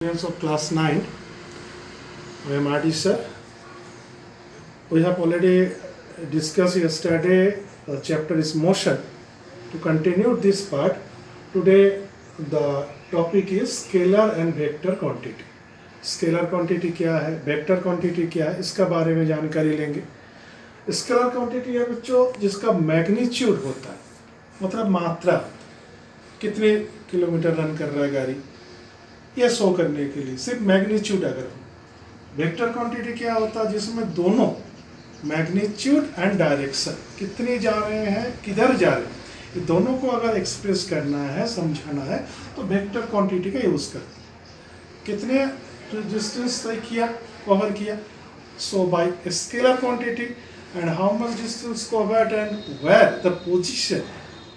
Students of class 9, I am RD sir. We have already discussed yesterday the chapter is motion. To continue this part, today the topic is scalar and vector quantity. Scalar quantity क्या है, vector quantity क्या है, इसका बारे में जानकारी लेंगे. Scalar quantity है बच्चों जिसका magnitude होता है, मतलब मात्रा, कितने किलोमीटर रन कर रहा है गाड़ी, ये शो करने के लिए सिर्फ मैग्नीट्यूड. अगर वेक्टर क्वांटिटी क्या होता है जिसमें दोनों मैग्नीट्यूड एंड डायरेक्शन कितने जा रहे हैं, किधर जा रहे हैं, ये दोनों को अगर एक्सप्रेस करना है, समझाना है तो वेक्टर क्वांटिटी का यूज करते हैं. कितने डिस्टेंस तय किया, कवर किया, so by scalar quantity and how much distance covered and where the position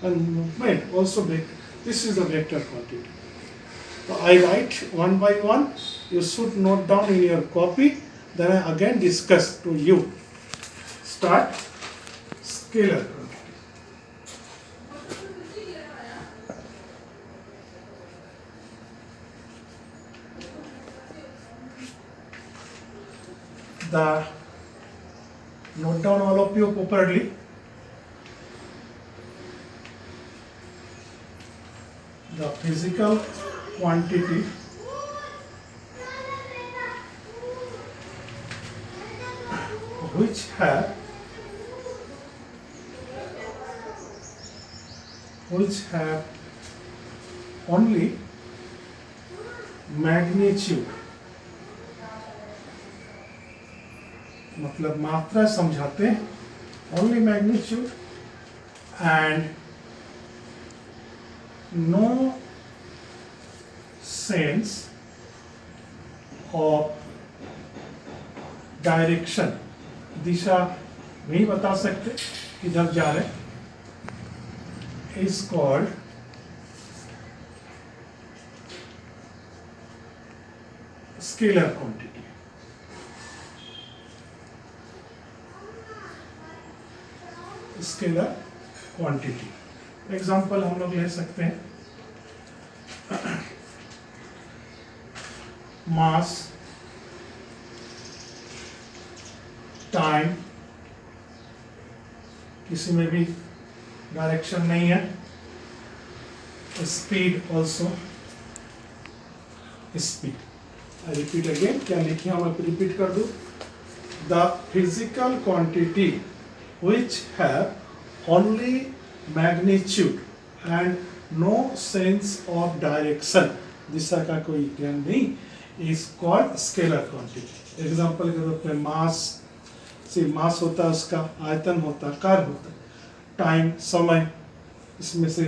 and movement also this is the vector quantity. So I write one by one. You should note down in your copy. Then I again discuss to you. Start scalar quantity. The note down all of you properly. The physical quantity which have only magnitude, मतलब मात्रा समझाते हैं, only magnitude and no sense of direction, दिशा नहीं बता सकते किधर जा रहे, is called scalar quantity. Scalar quantity example हम लोग ले सकते हैं. मास, टाइम, किसी में भी डायरेक्शन नहीं है, speed also, speed. I repeat again, क्या लिखे हम रिपीट कर दूं. The physical quantity which have only magnitude and no sense of direction, दिशा का कोई ज्ञान नहीं, is called scalar quantity. Example के रूप में मास, से मास होता है, उसका आयतन होता है, कार्य होता है, टाइम समय, इसमें से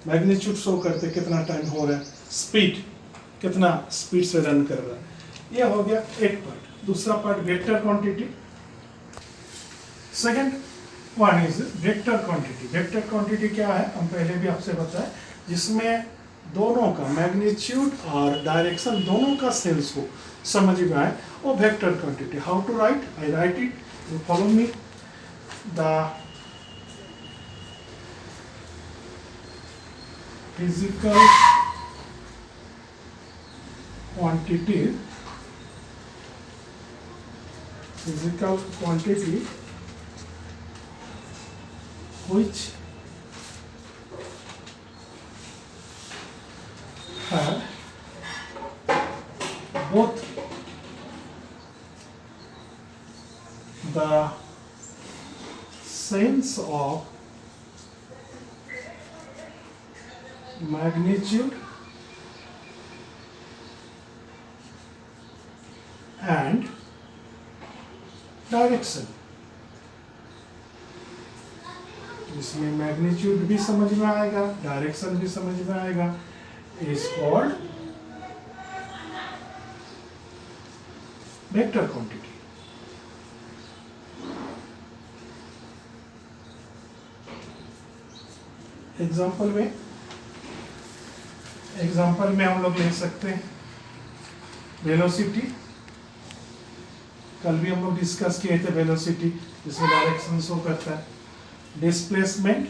मैग्नीट्यूड शो करते कितना टाइम हो रहा है, स्पीड कितना स्पीड से रन कर रहा है. ये हो गया एक पार्ट. दूसरा part vector quantity. Second one is vector quantity. Vector quantity क्या है, हम पहले भी आपसे बताए, जिसमें दोनों का मैग्नीट्यूड और डायरेक्शन दोनों का सेंस को समझ में आए, वो vector quantity. How to write, I write it, you follow me. The physical quantity which have both the sense of magnitude and direction. इसमें मैग्नीट्यूड भी समझ में आएगा, डायरेक्शन भी समझ में आएगा, is called vector quantity. Example में हम लोग ले सकते हैं वेलोसिटी. कल भी हम लोग डिस्कस किए थे वेलोसिटी, जिसमें डायरेक्शन शो करता है. displacement,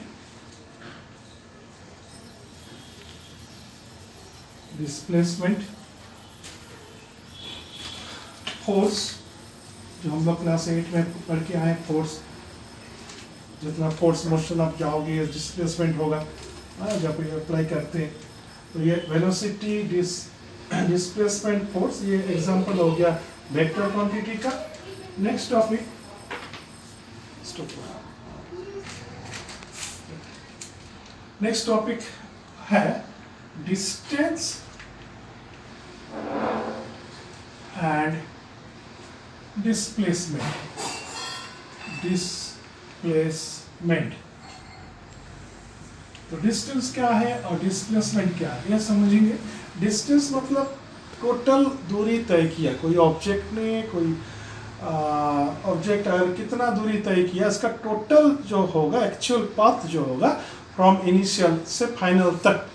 फोर्स जो हम लोग क्लास 8 में पढ़ के आए, फोर्स जितना फोर्स मोशन आप जाओगे डिस्प्लेसमेंट होगा जब ये अप्लाई करते हैं। तो ये वेलोसिटी डिस्प्लेसमेंट फोर्स, ये एग्जांपल हो गया वेक्टर क्वांटिटी का। नेक्स्ट टॉपिक, नेक्स्ट टॉपिक है डिस्टेंस एंड डिस्प्लेसमेंट। डिस्प्लेसमेंट, तो डिस्टेंस क्या है और डिस्प्लेसमेंट क्या है यह समझेंगे। डिस्टेंस मतलब टोटल दूरी तय किया, कोई ऑब्जेक्ट ने कोई ऑब्जेक्ट अगर कितना दूरी तय किया, इसका टोटल जो होगा, एक्चुअल पाथ जो होगा फ्रॉम इनिशियल से फाइनल तक,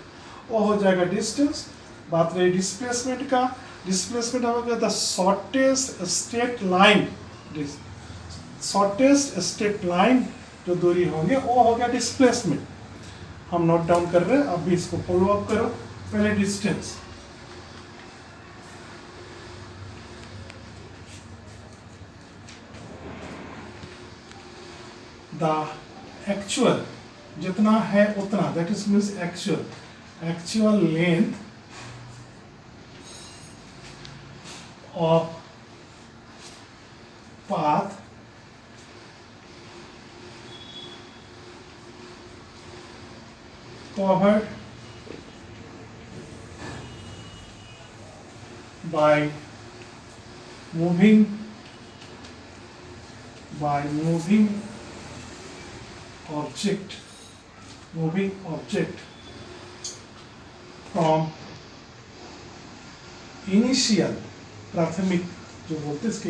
वो हो जाएगा डिस्टेंस। बात रही डिस्प्लेसमेंट का, डिस्प्लेसमेंट होगा the shortest straight line, shortest straight line जो दूरी होंगे वो हो गया डिस्प्लेसमेंट। हम नोट डाउन कर रहे हैं, अब भी इसको फॉलो अप करो। पहले डिस्टेंस, द एक्चुअल जितना है उतना, that is means actual length of path covered by moving object from initial, प्राथमिक जो बोलते हैं इसके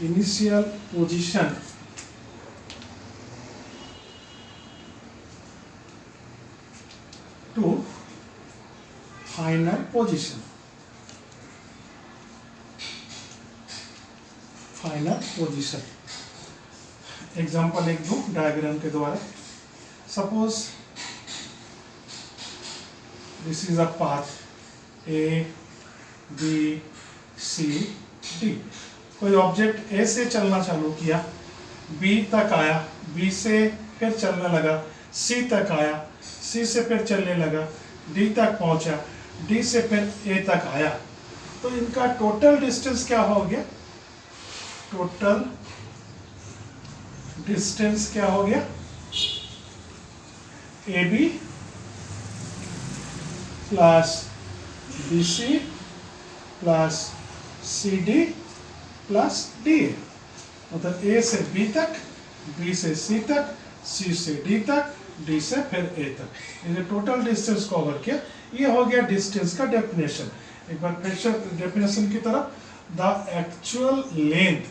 initial position to final position, example एक दो डायग्राम के द्वारा। Suppose this is a path A B C D. कोई ऑब्जेक्ट ए से चलना चालू किया, बी तक आया, बी से फिर चलने लगा, सी तक आया, सी से फिर चलने लगा, डी तक पहुंचा, डी से फिर ए तक आया। तो इनका टोटल डिस्टेंस क्या हो गया? टोटल डिस्टेंस क्या हो गया? A B plus B C plus C D plus D A. मतलब ए से बी तक, बी से सी तक, सी से डी तक, डी से फिर ए तक, ये टोटल डिस्टेंस कवर किया। ये हो गया डिस्टेंस का डेफिनेशन। एक बार फिर से डेफिनेशन की तरफ, the actual length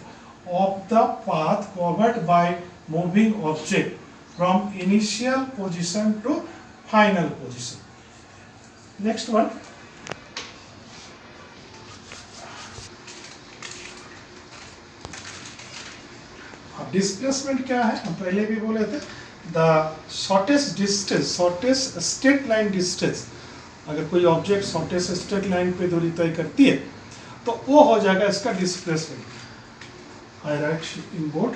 of the path covered by moving object from initial position to final position. Next one, displacement क्या है? हम पहले भी बोले थे, the shortest distance, shortest straight line distance. अगर कोई ऑब्जेक्ट शॉर्टेस्ट स्ट्रेट लाइन पे दूरी तय करती है तो वो हो जाएगा इसका displacement. I right in board,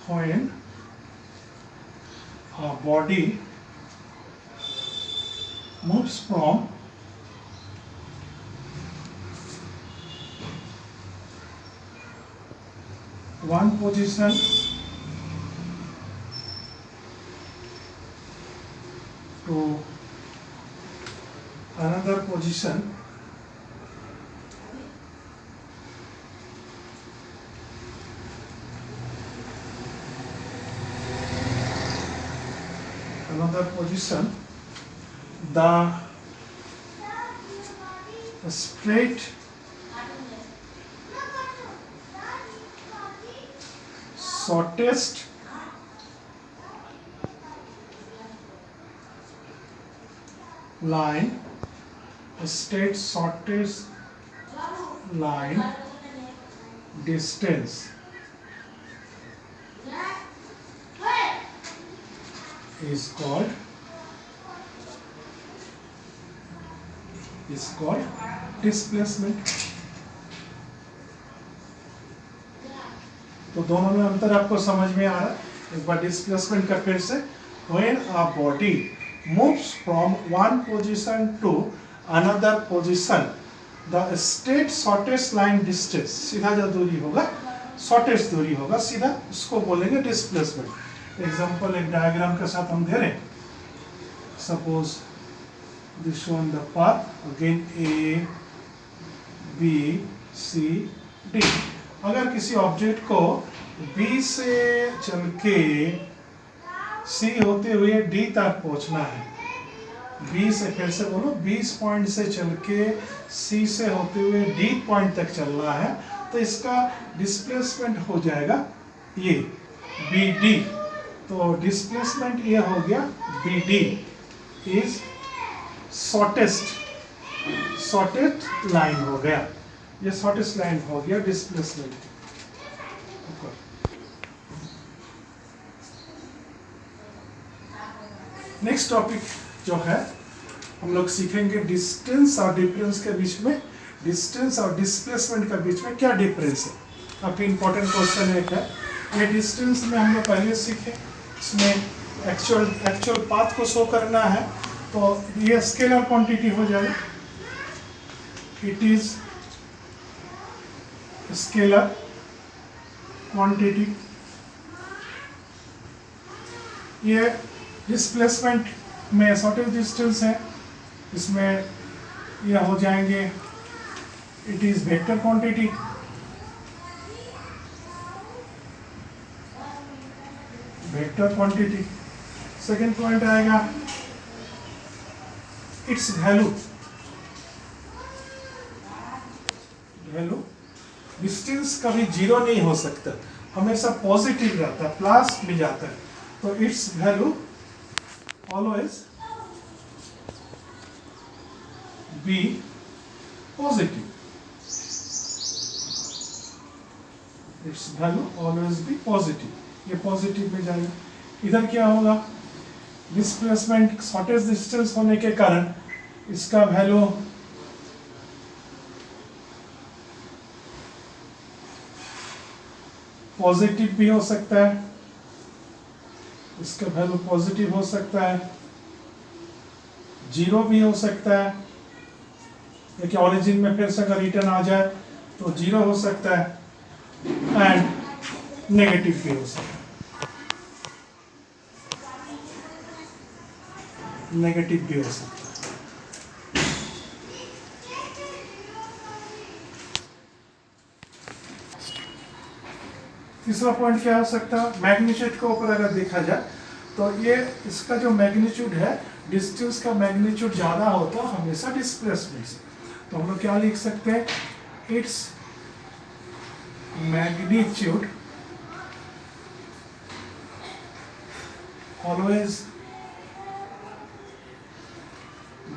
when a body moves from one position to another position, the straight shortest line, straight shortest line distance is called displacement. तो दोनों में अंतर आपको समझ में आ रहा है। एक बार डिस्प्लेसमेंट का फिर से, when a body moves from one position to another position the straight shortest line distance, सीधा जो दूरी होगा शॉर्टेस्ट दूरी होगा सीधा, उसको बोलेंगे डिस्प्लेसमेंट। एग्जांपल एक डायग्राम के साथ हम दे रहे हैं। Suppose this one the path again A B C D. अगर किसी ऑब्जेक्ट को बी से चल के सी होते हुए डी तक पहुंचना है, बी से, फिर से बोलो, 20 पॉइंट से चल के सी से होते हुए डी पॉइंट तक चलना है, तो इसका डिस्प्लेसमेंट हो जाएगा ये बी डी। तो डिस्प्लेसमेंट ये हो गया B D is shortest line हो गया, ये शॉर्टेस्ट लाइन हो गया डिस्प्लेसमेंट। नेक्स्ट टॉपिक जो है हम लोग सीखेंगे डिस्टेंस और डिफरेंस के बीच में, डिस्टेंस और डिस्प्लेसमेंट के बीच में क्या डिफरेंस है। काफी इंपॉर्टेंट क्वेश्चन एक है ये। डिस्टेंस में हम लोग पहले सीखे, इसमें एक्चुअल पाथ को शो करना है, तो ये स्केलर क्वांटिटी हो जाएगा, इट इज स्केलर क्वांटिटी। ये डिस्प्लेसमेंट में शॉर्टेज डिस्टेंस है, इसमें यह हो जाएंगे, it is vector quantity. Vector quantity. Second point आएगा इट्स वैल्यू। डिस्टेंस कभी जीरो नहीं हो सकता, हमेशा पॉजिटिव रहता है, प्लस भी जाता है, तो it's value always be positive, its value always be positive, ये पॉजिटिव में जाएगा। इधर क्या होगा, डिस्प्लेसमेंट शॉर्टेज डिस्टेंस होने के कारण इसका वैल्यू पॉजिटिव भी हो सकता है, इसका वैल्यू पॉजिटिव हो सकता है, जीरो भी हो सकता है, देखिए ओरिजिन में फिर से अगर रिटर्न आ जाए तो जीरो हो सकता है, एंड नेगेटिव भी हो सकता है, नेगेटिव भी हो सकता है। तीसरा पॉइंट क्या हो सकता है, मैग्नीट्यूड के ऊपर अगर देखा जाए तो ये इसका जो मैग्नीट्यूड है, डिस्टेंस का मैग्नीट्यूड ज्यादा होता है हमेशा डिस्प्लेसमेंट से, तो हम लोग क्या लिख सकते हैं, its magnitude always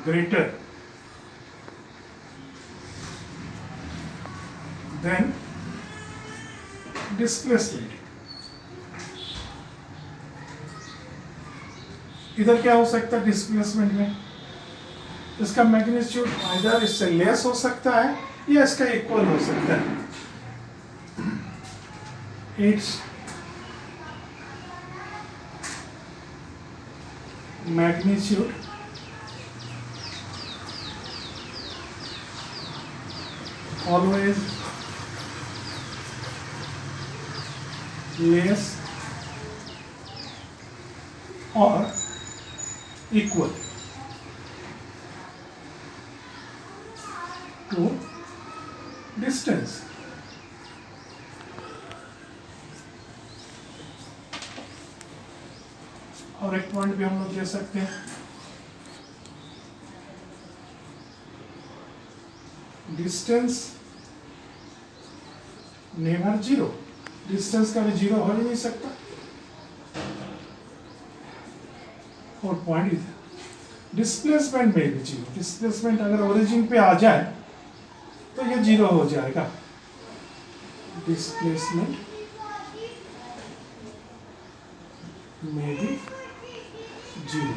greater than displacement. इधर क्या हो सकता है डिस्प्लेसमेंट में, इसका मैग्नीट्यूड आइदर इससे लेस हो सकता है या इसका इक्वल हो सकता है। Its magnitude always less or equal to distance। और एक पॉइंट भी हम लोग दे सकते हैं, डिस्टेंस नेवर जीरो, डिस्टेंस का भी जीरो हो ही नहीं सकता। और पॉइंट इधर डिस्प्लेसमेंट में भी जीरो, डिस्प्लेसमेंट अगर ओरिजिन पे आ जाए तो ये जीरो हो जाएगा, डिस्प्लेसमेंट में भी जीरो।